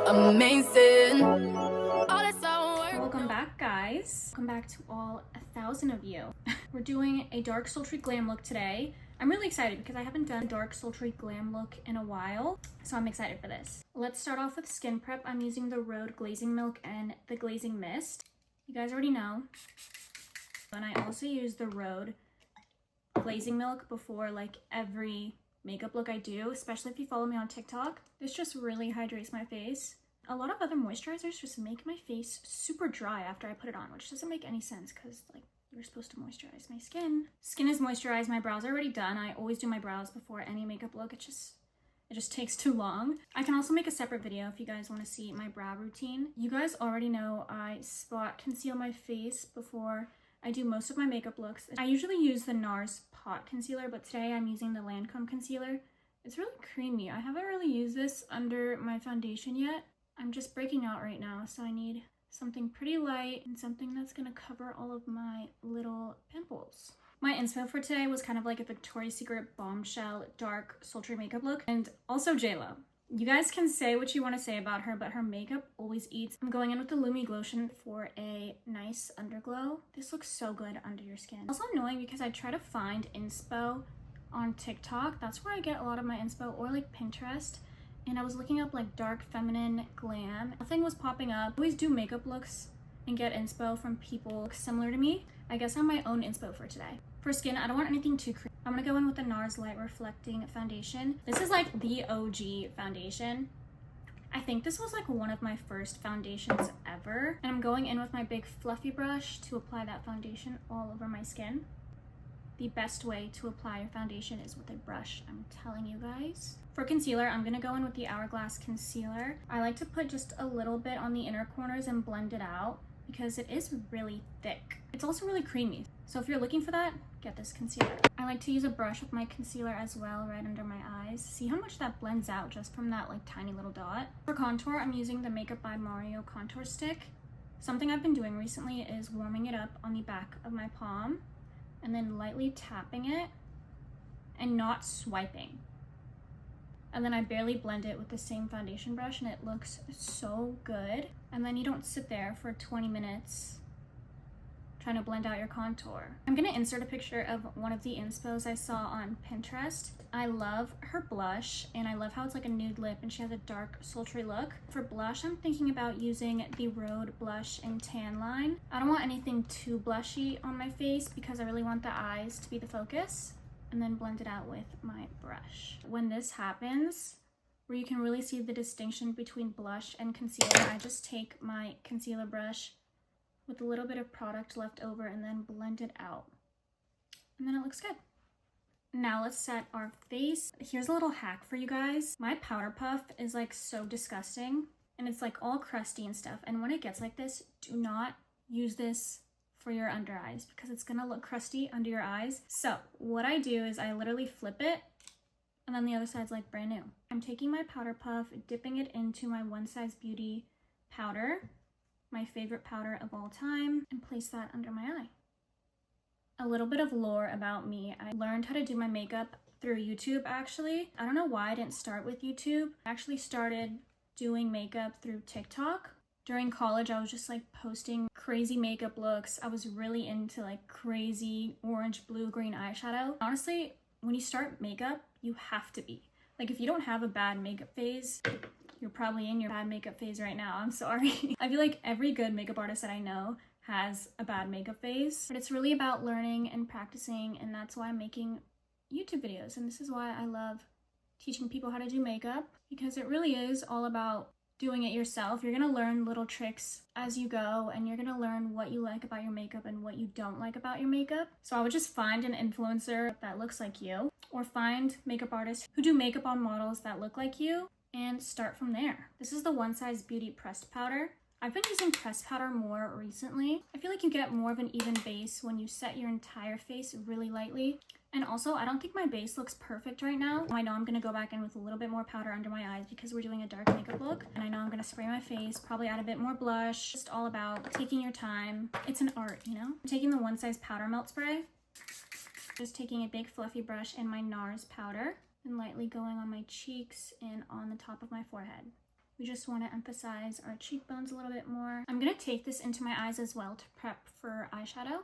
amazing. Welcome back, guys. Welcome back to all 1,000 of you. We're doing a dark sultry glam look today. I'm really excited because I haven't done a dark sultry glam look in a while, so I'm excited for this. Let's start off with skin prep. I'm using the Nude glazing milk and the glazing mist. You guys already know. And I also use the Nude glazing milk before like every makeup look I do, especially if you follow me on TikTok. This just really hydrates my face. A lot of other moisturizers just make my face super dry after I put it on, which doesn't make any sense because like you're supposed to moisturize my skin. Skin is moisturized, my brows are already done. I always do my brows before any makeup look. It just takes too long. I can also make a separate video if you guys want to see my brow routine. You guys already know I spot conceal my face before I do most of my makeup looks. I usually use the NARS Pot Concealer, but today I'm using the Lancome Concealer. It's really creamy. I haven't really used this under my foundation yet. I'm just breaking out right now, so I need something pretty light and something that's gonna cover all of my little pimples. My inspo for today was kind of like a Victoria's Secret bombshell dark sultry makeup look, and also JLo. You guys can say what you want to say about her, but her makeup always eats. I'm going in with the Lumi Glotion for a nice underglow. This looks so good under your skin. Also annoying because I try to find inspo on TikTok. That's where I get a lot of my inspo, or like Pinterest. And I was looking up like dark feminine glam. Nothing was popping up. I always do makeup looks and get inspo from people similar to me. I guess I'm my own inspo for today. For skin, I don't want anything too creamy. I'm gonna go in with the NARS Light Reflecting Foundation. This is like the OG foundation. I think this was like one of my first foundations ever. And I'm going in with my big fluffy brush to apply that foundation all over my skin. The best way to apply your foundation is with a brush, I'm telling you guys. For concealer, I'm gonna go in with the Hourglass Concealer. I like to put just a little bit on the inner corners and blend it out because it is really thick. It's also really creamy. So if you're looking for that, get this concealer. I like to use a brush with my concealer as well, right under my eyes. See how much that blends out just from that like tiny little dot. For contour, I'm using the Makeup by Mario contour stick. Something I've been doing recently is warming it up on the back of my palm and then lightly tapping it and not swiping. And then I barely blend it with the same foundation brush and it looks so good. And then you don't sit there for 20 minutes trying to blend out your contour. I'm gonna insert a picture of one of the inspos I saw on Pinterest. I love her blush and I love how it's like a nude lip and she has a dark sultry look. For blush, I'm thinking about using the Rhode Blush in Tan Line. I don't want anything too blushy on my face because I really want the eyes to be the focus, and then blend it out with my brush. When this happens, where you can really see the distinction between blush and concealer, I just take my concealer brush with a little bit of product left over and then blend it out. And then it looks good. Now let's set our face. Here's a little hack for you guys. My powder puff is like so disgusting and it's like all crusty and stuff. And when it gets like this, do not use this for your under eyes because it's gonna look crusty under your eyes. So what I do is I literally flip it and then the other side's like brand new. I'm taking my powder puff, dipping it into my One Size Beauty powder, my favorite powder of all time, and place that under my eye. A little bit of lore about me. I learned how to do my makeup through YouTube actually. I don't know why I didn't start with YouTube. I actually started doing makeup through TikTok. During college, I was just like posting crazy makeup looks. I was really into like crazy orange, blue, green eyeshadow. Honestly, when you start makeup, you have to be. Like if you don't have a bad makeup phase, you're probably in your bad makeup phase right now. I'm sorry. I feel like every good makeup artist that I know has a bad makeup phase, but it's really about learning and practicing, and that's why I'm making YouTube videos. And this is why I love teaching people how to do makeup, because it really is all about doing it yourself. You're gonna learn little tricks as you go, and you're gonna learn what you like about your makeup and what you don't like about your makeup. So I would just find an influencer that looks like you, or find makeup artists who do makeup on models that look like you, and start from there. This is the One Size Beauty pressed powder. I've been using pressed powder more recently. I feel like you get more of an even base when you set your entire face really lightly. And also, I don't think my base looks perfect right now. I know I'm gonna go back in with a little bit more powder under my eyes because we're doing a dark makeup look. And I know I'm gonna spray my face, probably add a bit more blush. Just all about taking your time. It's an art, you know? I'm taking the One Size Powder Melt Spray. Just taking a big fluffy brush and my NARS powder and lightly going on my cheeks and on the top of my forehead. We just want to emphasize our cheekbones a little bit more. I'm going to take this into my eyes as well to prep for eyeshadow.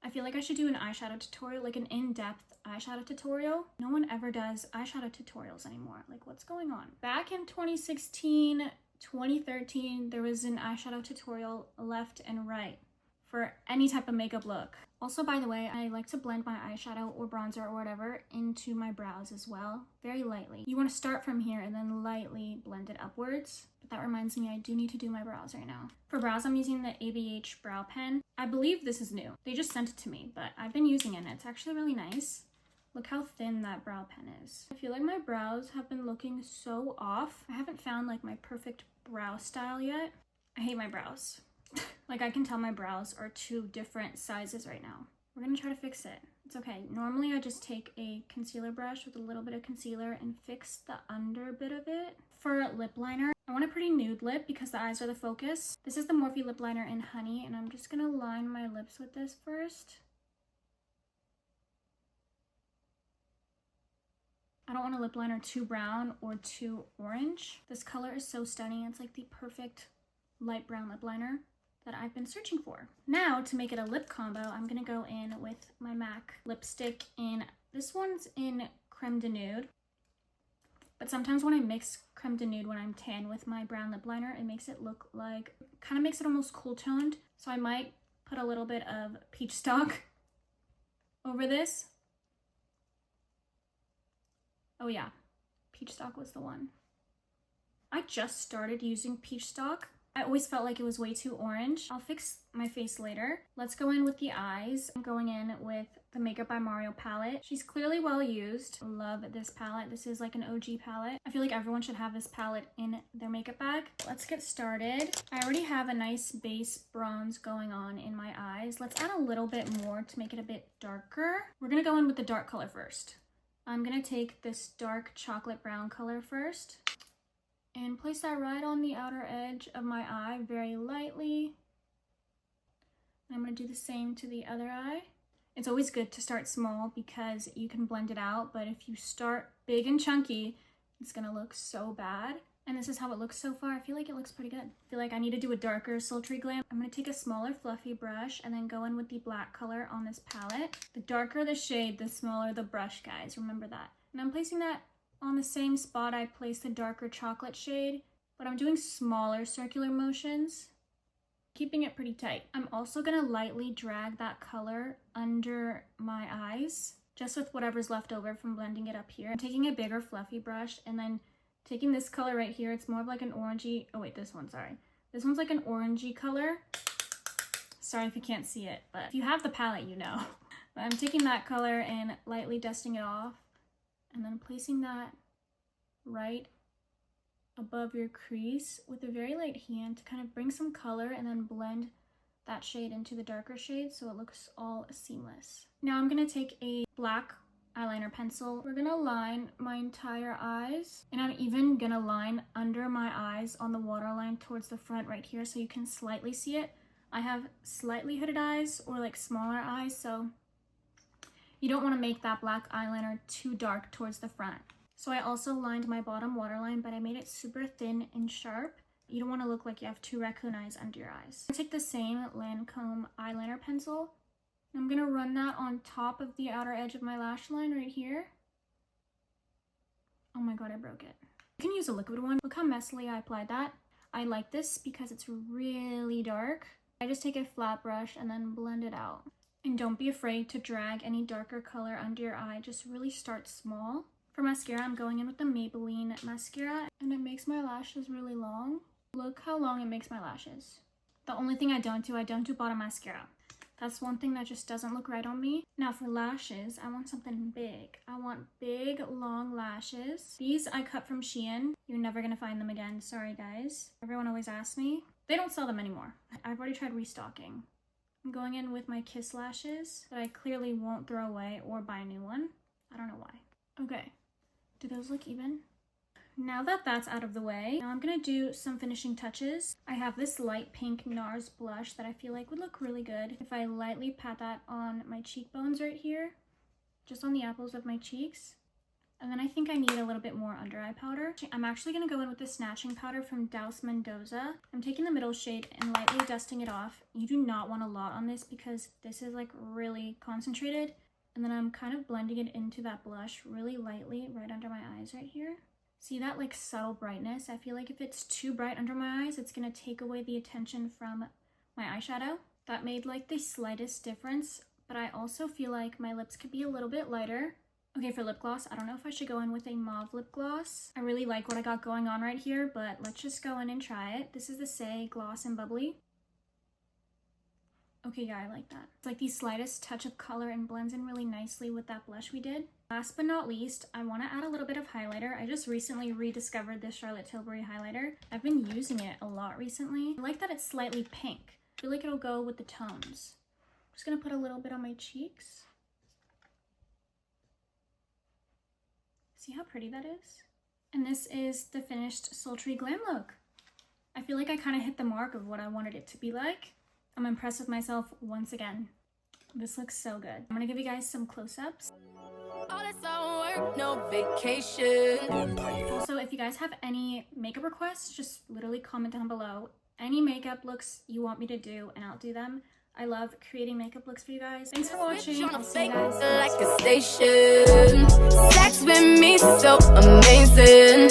I feel like I should do an eyeshadow tutorial, like an in-depth eyeshadow tutorial. No one ever does eyeshadow tutorials anymore. Like, what's going on? Back in 2016, 2013, there was an eyeshadow tutorial left and right for any type of makeup look. Also, by the way, I like to blend my eyeshadow or bronzer or whatever into my brows as well, very lightly. You want to start from here and then lightly blend it upwards. But that reminds me, I do need to do my brows right now. For brows, I'm using the ABH brow pen. I believe this is new. They just sent it to me, but I've been using it and it's actually really nice. Look how thin that brow pen is. I feel like my brows have been looking so off. I haven't found like my perfect brow style yet. I hate my brows. Like, I can tell my brows are two different sizes right now. We're gonna try to fix it. It's okay. Normally I just take a concealer brush with a little bit of concealer and fix the under bit of it. For lip liner, I want a pretty nude lip because the eyes are the focus. This is the Morphe lip liner in Honey, and I'm just gonna line my lips with this first. I don't want a lip liner too brown or too orange. This color is so stunning. It's like the perfect light brown lip liner that I've been searching for. Now, to make it a lip combo, I'm gonna go in with my MAC lipstick in, this one's in Creme de Nude. But sometimes when I mix Creme de Nude when I'm tan with my brown lip liner, it makes it look like, kind of makes it almost cool toned. So I might put a little bit of peachstock over this. Oh yeah, peachstock was the one. I just started using peachstock. I always felt like it was way too orange. I'll fix my face later. Let's go in with the eyes. I'm going in with the Makeup by Mario palette. She's clearly well used. Love this palette. This is like an OG palette. I feel like everyone should have this palette in their makeup bag. Let's get started. I already have a nice base bronze going on in my eyes. Let's add a little bit more to make it a bit darker. We're gonna go in with the dark color first. I'm gonna take this dark chocolate brown color first and place that right on the outer edge of my eye very lightly. I'm gonna do the same to the other eye. It's always good to start small because you can blend it out, but if you start big and chunky, it's gonna look so bad. And this is how it looks so far. I feel like it looks pretty good. I feel like I need to do a darker sultry glam. I'm gonna take a smaller fluffy brush and then go in with the black color on this palette. The darker the shade, the smaller the brush, guys, remember that. And I'm placing that on the same spot I placed the darker chocolate shade, but I'm doing smaller circular motions, keeping it pretty tight. I'm also gonna lightly drag that color under my eyes, just with whatever's left over from blending it up here. I'm taking a bigger fluffy brush and then taking this color right here. It's more of like an orangey, oh wait, this one, sorry. This one's like an orangey color. Sorry if you can't see it, but if you have the palette, you know. But I'm taking that color and lightly dusting it off, and then placing that right above your crease with a very light hand to kind of bring some color and then blend that shade into the darker shade so it looks all seamless. Now I'm gonna take a black eyeliner pencil. We're gonna line my entire eyes, and I'm even gonna line under my eyes on the waterline towards the front right here so you can slightly see it. I have slightly hooded eyes or like smaller eyes, so you don't want to make that black eyeliner too dark towards the front. So I also lined my bottom waterline, but I made it super thin and sharp. You don't want to look like you have two raccoon eyes under your eyes. I take the same Lancome eyeliner pencil. I'm going to run that on top of the outer edge of my lash line right here. Oh my god, I broke it. You can use a liquid one. Look how messily I applied that. I like this because it's really dark. I just take a flat brush and then blend it out. And don't be afraid to drag any darker color under your eye. Just really start small. For mascara, I'm going in with the Maybelline mascara, and it makes my lashes really long. Look how long it makes my lashes. The only thing I don't do bottom mascara. That's one thing that just doesn't look right on me. Now for lashes, I want something big. I want big, long lashes. These I cut from Shein. You're never gonna find them again. Sorry, guys. Everyone always asks me. They don't sell them anymore. I've already tried restocking. I'm going in with my Kiss lashes that I clearly won't throw away or buy a new one. I don't know why. Okay. Do those look even? Now that that's out of the way, now I'm gonna do some finishing touches. I have this light pink NARS blush that I feel like would look really good if I lightly pat that on my cheekbones right here, just on the apples of my cheeks. And then I think I need a little bit more under eye powder. I'm actually going to go in with the snatching powder from Douse Mendoza. I'm taking the middle shade and lightly dusting it off. You do not want a lot on this because this is like really concentrated. And then I'm kind of blending it into that blush really lightly right under my eyes right here. See that like subtle brightness? I feel like if it's too bright under my eyes, it's going to take away the attention from my eyeshadow. That made like the slightest difference, but I also feel like my lips could be a little bit lighter. Okay, for lip gloss, I don't know if I should go in with a mauve lip gloss. I really like what I got going on right here, but let's just go in and try it. This is the Say Gloss and Bubbly. Okay, yeah, I like that. It's like the slightest touch of color and blends in really nicely with that blush we did. Last but not least, I want to add a little bit of highlighter. I just recently rediscovered this Charlotte Tilbury highlighter. I've been using it a lot recently. I like that it's slightly pink. I feel like it'll go with the tones. I'm just gonna put a little bit on my cheeks. See how pretty that is? And this is the finished Sultry Glam look. I feel like I kind of hit the mark of what I wanted it to be like. I'm impressed with myself once again. This looks so good. I'm gonna give you guys some close-ups. No vacation. Also, if you guys have any makeup requests, just literally comment down below. Any makeup looks you want me to do, and I'll do them. I love creating makeup looks for you guys. Thanks for watching. I'll see you guys. Like a station. Sex with me so amazing.